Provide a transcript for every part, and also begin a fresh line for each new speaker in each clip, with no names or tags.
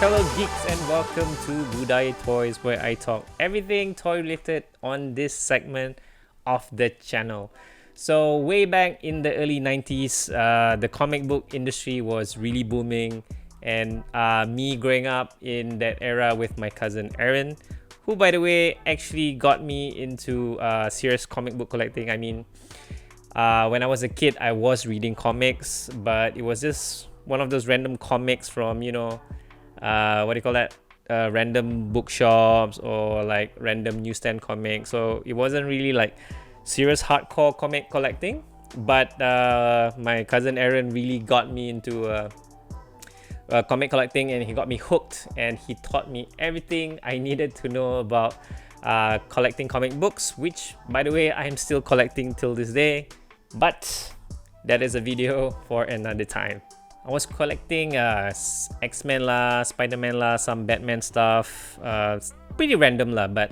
fellow geeks, and welcome to Budaya Toys, where I talk everything toy related on this segment of the channel. So way back in the early 90s, the comic book industry was really booming, and me growing up in that era with my cousin Aaron, who by the way actually got me into serious comic book collecting. I mean, when I was a kid, I was reading comics, but it was just one of those random comics from, what do you call that? Random bookshops or like random newsstand comics. So it wasn't really like serious hardcore comic collecting. But my cousin Aaron really got me into comic collecting, and he got me hooked, and he taught me everything I needed to know about collecting comic books, which by the way I am still collecting till this day, but that is a video for another time. I was collecting X-Men lah, Spider-Man lah, some Batman stuff, pretty random lah, but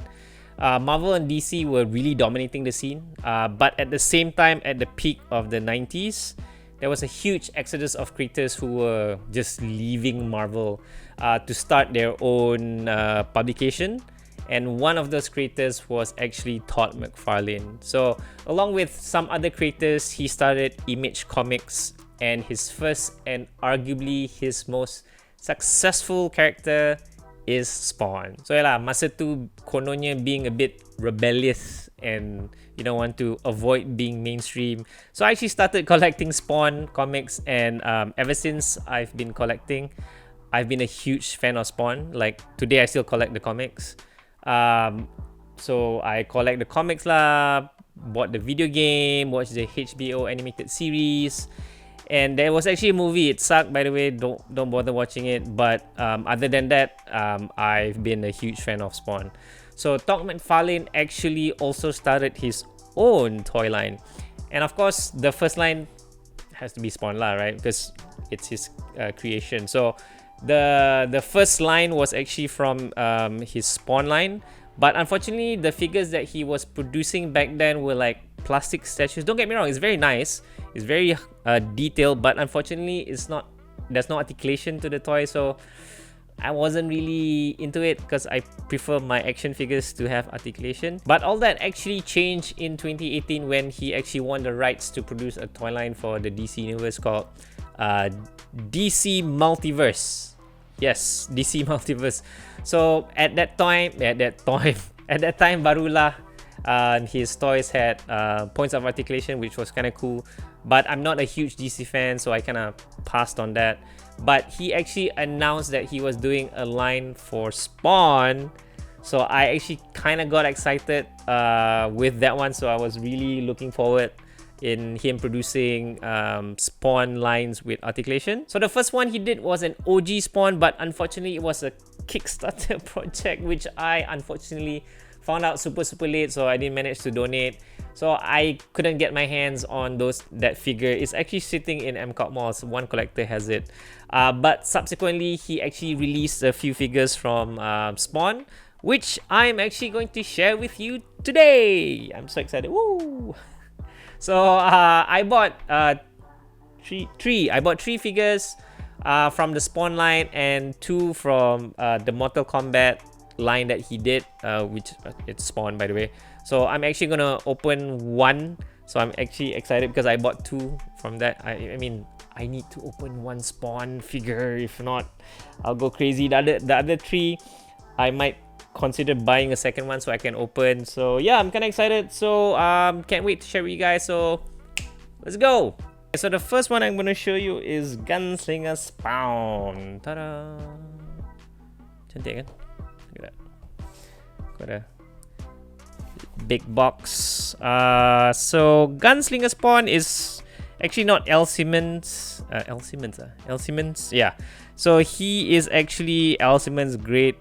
Marvel and DC were really dominating the scene. But at the same time, at the peak of the 90s, there was a huge exodus of creators who were just leaving Marvel to start their own publication. And one of those creators was actually Todd McFarlane. So along with some other creators, he started Image Comics, and his first and arguably his most successful character is Spawn. So yeah lah, masa tu kononnya being a bit rebellious and want to avoid being mainstream. So I actually started collecting Spawn comics, and ever since I've been collecting, I've been a huge fan of Spawn. Like today I still collect the comics. So I collect the comics lah, bought the video game, watched the HBO animated series, and there was actually a movie. It sucked, by the way. Don't bother watching it. But other than that, I've been a huge fan of Spawn. So Todd McFarlane actually also started his own toy line, and of course the first line has to be Spawn lah, right? Because it's his creation. So the first line was actually from his Spawn line, but unfortunately the figures that he was producing back then were like plastic statues. Don't get me wrong, it's very nice, it's very detailed, but unfortunately there's no articulation to the toy, so I wasn't really into it because I prefer my action figures to have articulation. But all that actually changed in 2018 when he actually won the rights to produce a toy line for the DC universe called DC Multiverse. Yes, DC Multiverse. So at that time barulah his toys had points of articulation, which was kind of cool. But I'm not a huge DC fan, so I kind of passed on that. But he actually announced that he was doing a line for Spawn, so I actually kind of got excited with that one. So I was really looking forward in him producing Spawn lines with articulation. So the first one he did was an OG Spawn, but unfortunately it was a Kickstarter project, which I unfortunately found out super late, so I didn't manage to donate. So I couldn't get my hands on that figure. It's actually sitting in Ampcorp Mall, so one collector has it. But subsequently he actually released a few figures from Spawn, which I'm actually going to share with you today. I'm so excited. Woo! So I bought three figures from the Spawn line, and two from the Mortal Kombat line that he did, which it's Spawn, by the way. So I'm actually gonna open one. So I'm actually excited because I bought two from that. I mean, I need to open one Spawn figure. If not, I'll go crazy. The other three, I might consider buying a second one so I can open. So yeah, I'm kind of excited. So can't wait to share with you guys. So let's go. So the first one I'm gonna show you is Gunslinger Spawn. Ta-da! Cantik kan? Look at that. Got a big box. So Gunslinger Spawn is actually not L. Simmons. L. Simmons. Yeah. So he is actually L. Simmons' great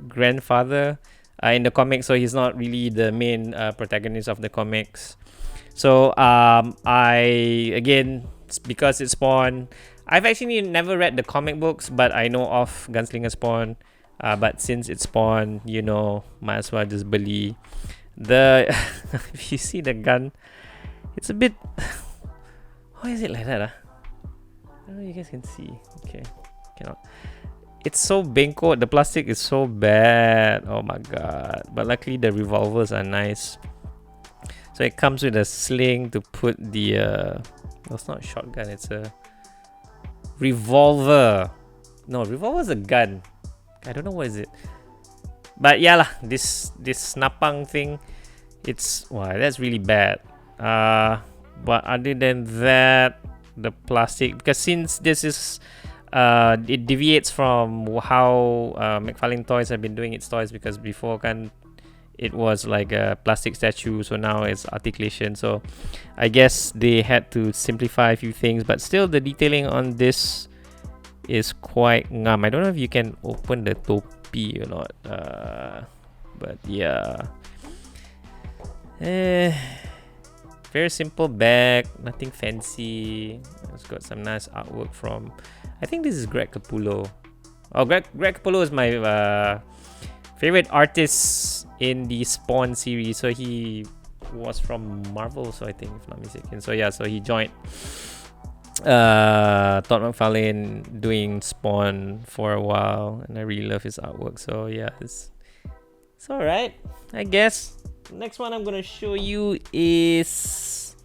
grandfather in the comics. So he's not really the main protagonist of the comics. So because it's Spawn, I've actually never read the comic books, but I know of Gunslinger Spawn. But since it's Spawn, might as well just beli. If you see the gun, it's a bit. Why is it like that? I don't know if you guys can see. Okay, cannot. it's so bengkok. The plastic is so bad. Oh my god. But luckily the revolvers are nice. So it comes with a sling to put the well, it's not a shotgun, it's a revolver. No, revolver is a gun. I don't know what is it. But yeah lah, this snapang thing, it's wow, that's really bad. But other than that, the plastic, because since this is it deviates from how McFarlane Toys have been doing its toys, because before it was like a plastic statue, so now it's articulation. So I guess they had to simplify a few things, but still the detailing on this is quite ngam. I don't know if you can open the topi or not, but yeah, very simple bag, nothing fancy. It's got some nice artwork from, I think this is Greg Capullo. Oh, Greg Capullo is my favorite artist in the Spawn series. So he was from Marvel, so I think, if not mistaken. So yeah, so he joined Todd McFarlane doing Spawn for a while, and I really love his artwork. So yeah, it's alright, I guess. Next one I'm gonna show you is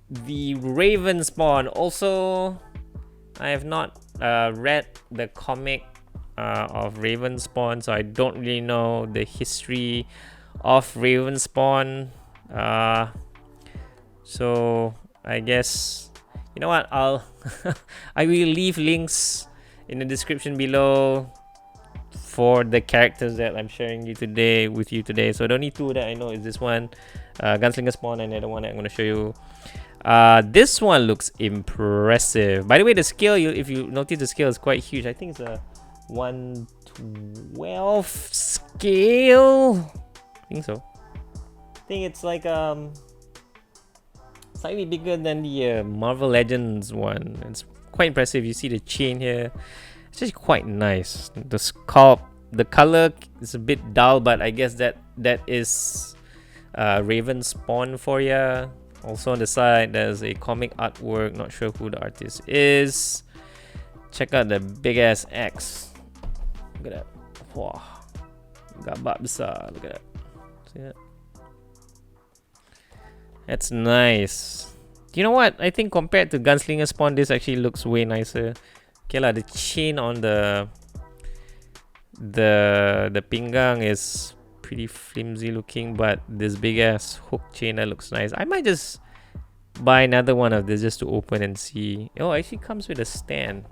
the Raven Spawn. Also, I have not read the comic of Raven Spawn, so I don't really know the history of Raven Spawn. So I guess, you know what, I'll I will leave links in the description below for the characters that I'm sharing with you today. So the only two that I know is this one, Gunslinger Spawn, and the other one that I'm going to show you. This one looks impressive. By the way, the scale, if you notice, the scale is quite huge. I think it's a 1/12 scale. I think so. I think it's like slightly bigger than the Marvel Legends one. It's quite impressive. You see the chain here. It's just quite nice. The sculpt, the color is a bit dull, but I guess that is Raven Spawn for ya. Also on the side, there's a comic artwork. Not sure who the artist is. Check out the big ass X. Look at that. Wah, gambar besar. Look at that. See that? That's nice. You know what? I think compared to Gunslinger Spawn, this actually looks way nicer. Okay lah, the chain on the pinggang is pretty flimsy looking, but this big ass hook chain, that looks nice. I might just buy another one of this just to open and see. Oh, it actually comes with a stand.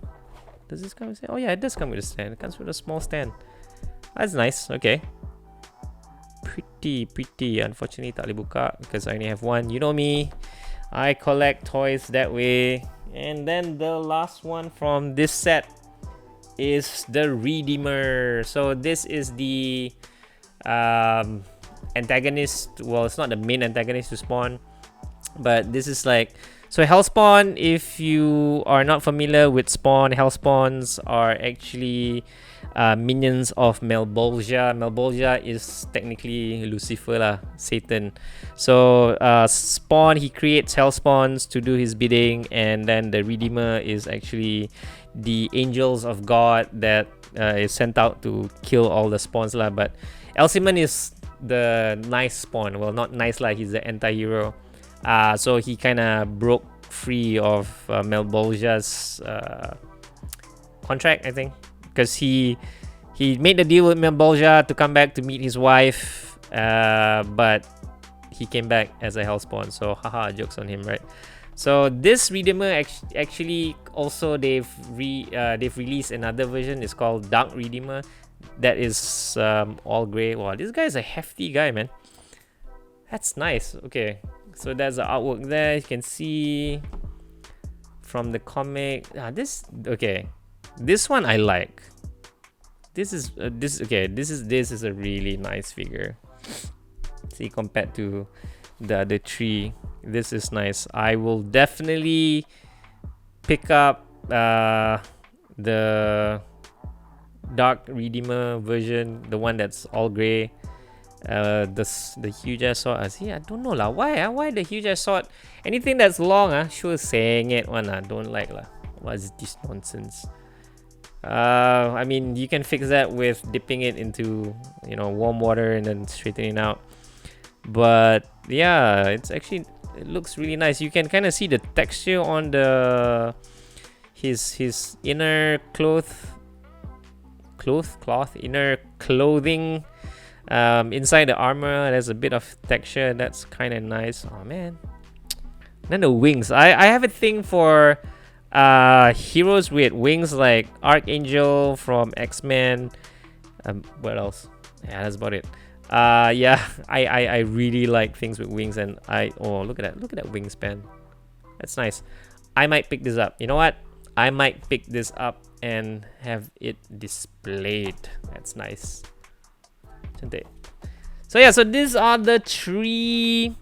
Does this come with a stand? Oh yeah, it does come with a stand. It comes with a small stand. That's nice. Okay. Pretty. Unfortunately, tak boleh buka because I only have one. You know me, I collect toys that way. And then the last one from this set is the Redeemer. So this is the antagonist. Well, it's not the main antagonist to Spawn, but this is like, so Hellspawn, if you are not familiar with Spawn, Hellspawns are actually minions of Malebolgia. Malebolgia is technically Lucifer lah, Satan. So Spawn, he creates Hellspawns to do his bidding, and then the Redeemer is actually the angels of God that is sent out to kill all the spawns lah. But Elsiman is the nice Spawn. Well, not nice lah, he's the anti-hero. So he kind of broke free of Malebolgia's contract, I think, because he made the deal with Malebolgia to come back to meet his wife, but he came back as a Hellspawn. So haha, jokes on him, right? So this Redeemer actually also they've released another version. It's called Dark Redeemer. That is all grey. Wow, this guy is a hefty guy, man. That's nice. Okay, so there's the artwork there. You can see from the comic. This one I like. This is a really nice figure. See, compared to the other three, this is nice. I will definitely pick up the Dark Redeemer version, the one that's all grey. The huge ass sword. See, I don't know lah. Why the huge ass sword? Anything that's long, sure saying it one don't like lah. What is this nonsense? I mean, you can fix that with dipping it into, you know, warm water and then straightening out. But yeah, it looks really nice. You can kind of see the texture on the his inner inner clothing. Inside the armor, there's a bit of texture that's kind of nice. Oh man. Then the wings. I have a thing for heroes with wings, like Archangel from X-Men. What else? Yeah, that's about it. Yeah, I really like things with wings, and oh, look at that wingspan. That's nice. I might pick this up. You know what? I might pick this up and have it displayed. That's nice. So yeah, so these are the three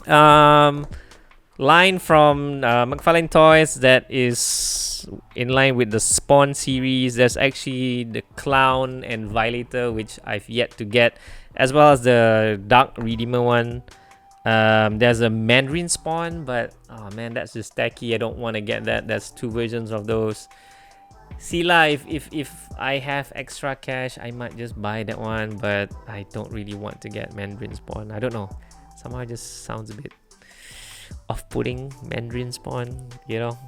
line from McFarlane Toys that is in line with the Spawn series. There's actually the Clown and Violator, which I've yet to get, as well as the Dark Redeemer one. There's a Mandarin Spawn, but oh man, that's just tacky. I don't want to get that. There's two versions of those. See lah, if I have extra cash, I might just buy that one, but I don't really want to get Mandarin Spawn. I don't know. Somehow it just sounds a bit off-putting, Mandarin Spawn, you know.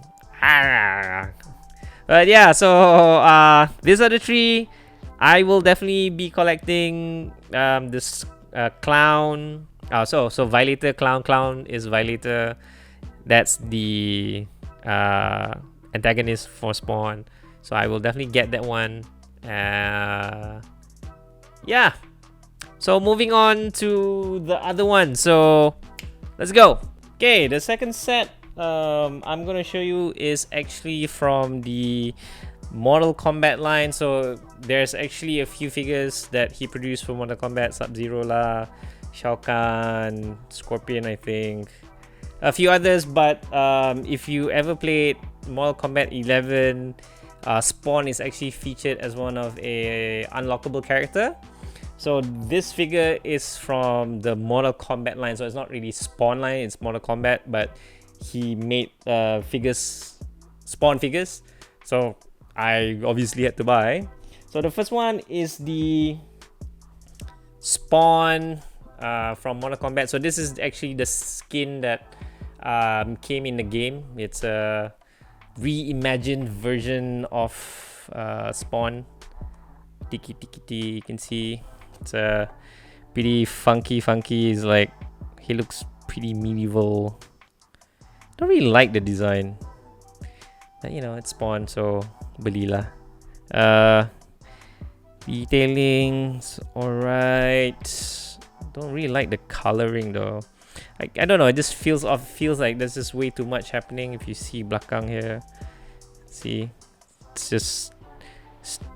But yeah, so these are the three. I will definitely be collecting this Clown. So Violator, Clown is Violator. That's the antagonist for Spawn. So I will definitely get that one. Yeah. So moving on to the other one. So let's go. Okay, the second set I'm gonna show you is actually from the Mortal Kombat line. So there's actually a few figures that he produced for Mortal Kombat: Sub-Zero lah, Shao Kahn, Scorpion, I think, a few others. But if you ever played Mortal Kombat 11, Spawn is actually featured as one of a unlockable character. So this figure is from the Mortal Kombat line, so it's not really Spawn line, it's Mortal Kombat, but he made figures, Spawn figures, so I obviously had to buy. So the first one is the Spawn from Mortal Kombat. So this is actually the skin that came in the game. It's a reimagined version of Spawn. Tiki, you can see it's pretty funky. It's like, he looks pretty medieval. Don't really like the design, but you know, it's Spawn, so belilah. Detailing's alright. Don't really like the coloring though. I don't know, it just feels like there's just way too much happening. If you see belakang here, see, it's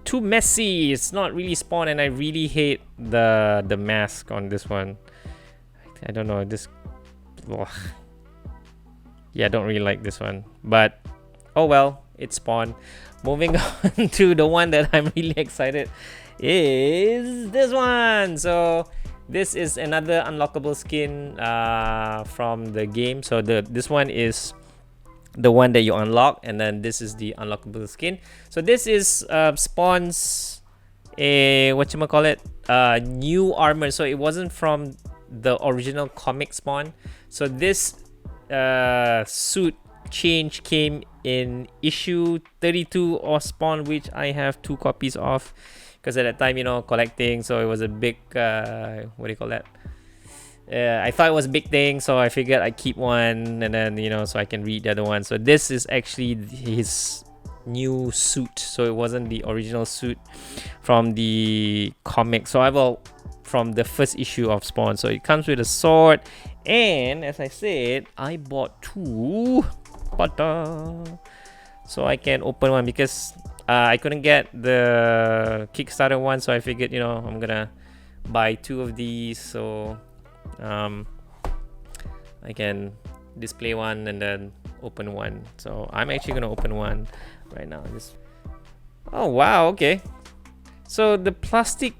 too messy. It's not really Spawn, and I really hate the mask on this one. I don't know, this, yeah, I don't really like this one, but oh well, it's Spawn. Moving on to the one that I'm really excited is this one. So this is another unlockable skin from the game. So this one is the one that you unlock, and then this is the unlockable skin. So this is Spawn's new armor. So it wasn't from the original comic Spawn. So this suit change came in issue 32 of Spawn, which I have 2 copies of, because at that time, you know, collecting, so it was a big what do you call that, I thought it was a big thing, so I figured I'd keep one, and then, you know, so I can read the other one. So this is actually his new suit, so it wasn't the original suit from the comic. So I will from the first issue of Spawn. So it comes with a sword, and as I said, I bought 2 so I can open one, because I couldn't get the Kickstarter one, so I figured, you know, I'm gonna buy 2 of these, so I can display one and then open one. So I'm actually gonna open one right now. Oh wow, okay. So the plastic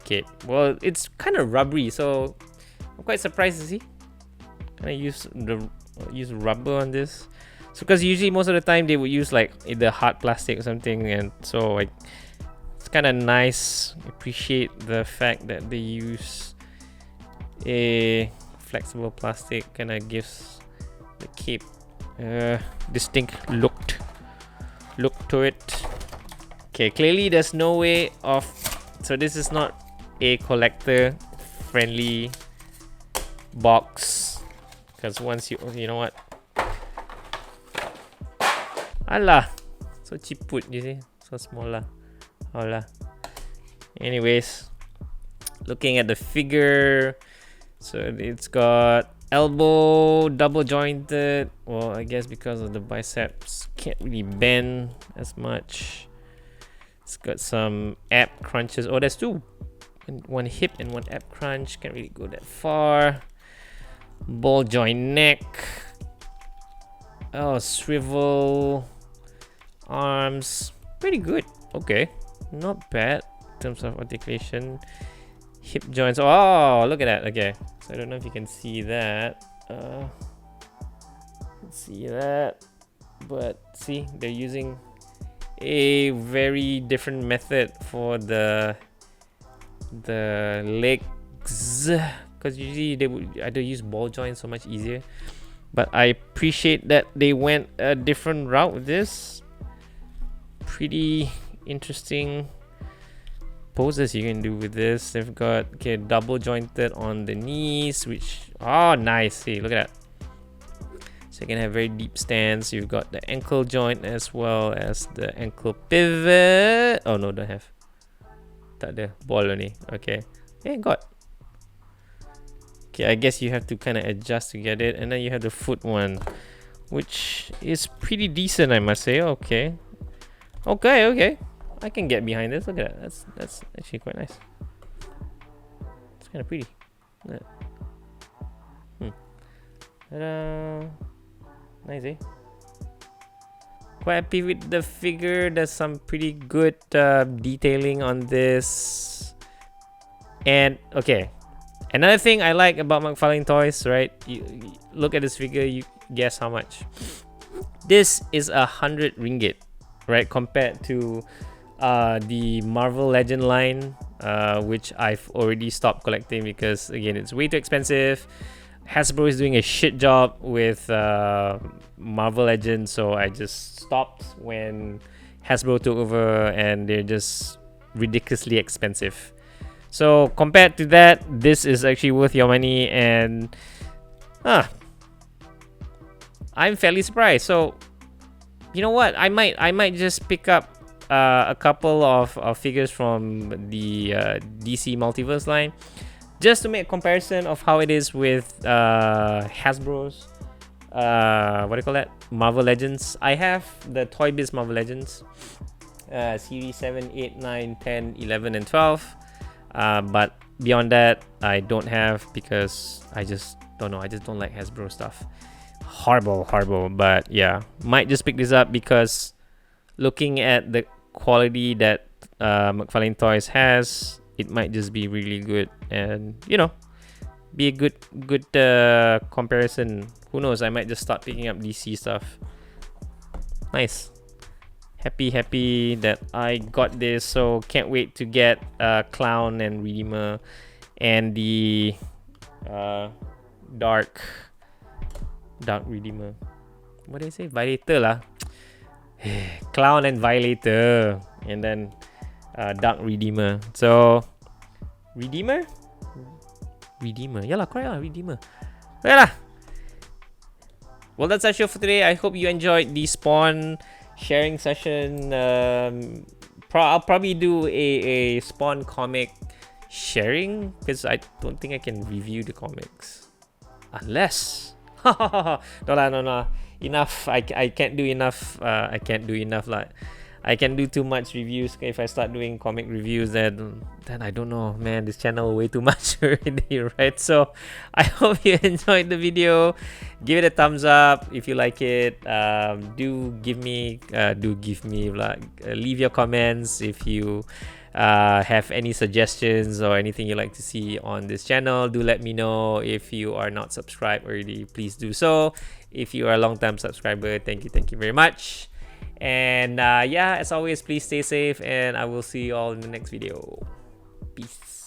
cape, well, it's kind of rubbery, so I'm quite surprised to see. Can I use rubber on this? So because usually most of the time they would use like either hard plastic or something, and so like it's kind of nice. Appreciate the fact that they use a flexible plastic, kind of gives the cape distinct look to it. Okay, clearly there's no way of, so this is not a collector friendly box, because once you know what, Allah, so chiput, you see, so small lah. Allah. Anyways, looking at the figure, so it's got elbow double jointed. Well, I guess because of the biceps can't really bend as much. It's got some ab crunches. Oh, there's two, one hip and one ab crunch. Can't really go that far. Ball joint neck. Oh, swivel arms, pretty good. Okay, not bad in terms of articulation. Hip joints. Oh, look at that. Okay, so I don't know if you can see that. See that, but see, they're using a very different method for the legs, because usually they would either use ball joints, so much easier. But I appreciate that they went a different route with this. Pretty interesting poses you can do with this. They've got, okay, double jointed on the knees, which, oh, nice. See, look at that. So you can have very deep stance. You've got the ankle joint as well as the ankle pivot. Oh no, don't have. Tak ada, ball only. Okay. Yeah, got. Okay, I guess you have to kind of adjust to get it, and then you have the foot one, which is pretty decent, I must say. Okay. Okay. I can get behind this. Look at that. That's actually quite nice. It's kind of pretty. Yeah. Ta-da. Nice, eh? Quite happy with the figure. There's some pretty good detailing on this. And okay, another thing I like about McFarlane Toys, right? You look at this figure, you guess how much. This is 100 ringgit, right? Compared to the Marvel Legend line, which I've already stopped collecting because again, it's way too expensive. Hasbro is doing a shit job with Marvel Legends, so I just stopped when Hasbro took over, and they're just ridiculously expensive. So compared to that, this is actually worth your money, and I'm fairly surprised. So you know what, I might just pick up a couple of figures from the DC Multiverse line, just to make a comparison of how it is with Hasbro's what do you call that, Marvel Legends. I have the Toy Biz Marvel Legends series 7, 8, 9, 10, 11 and 12, but beyond that I don't have, because I just don't know, I just don't like Hasbro stuff. Horrible. But yeah, might just pick this up because looking at the quality that McFarlane Toys has, it might just be really good, and you know, be a good comparison. Who knows, I might just start picking up DC stuff. Nice. Happy that I got this. So can't wait to get Clown and Redeemer, and the dark Redeemer. What did I say? Violator lah. Clown and Violator, and then Dark Redeemer. So Redeemer, yeah lah, correct lah, Redeemer. Okay lah. Well, that's our show for today. I hope you enjoyed the Spawn sharing session. I'll probably do a Spawn comic sharing, because I don't think I can review the comics unless no, enough. I can't do enough. I can't do enough like. I can do too much reviews. If I start doing comic reviews, then I don't know, man. This channel way too much already, right? So I hope you enjoyed the video. Give it a thumbs up if you like it. Leave your comments if you have any suggestions or anything you'd like to see on this channel. Do let me know. If you are not subscribed already, please do so. If you are a long-time subscriber, thank you very much. And yeah, as always, please stay safe, and I will see you all in the next video. Peace.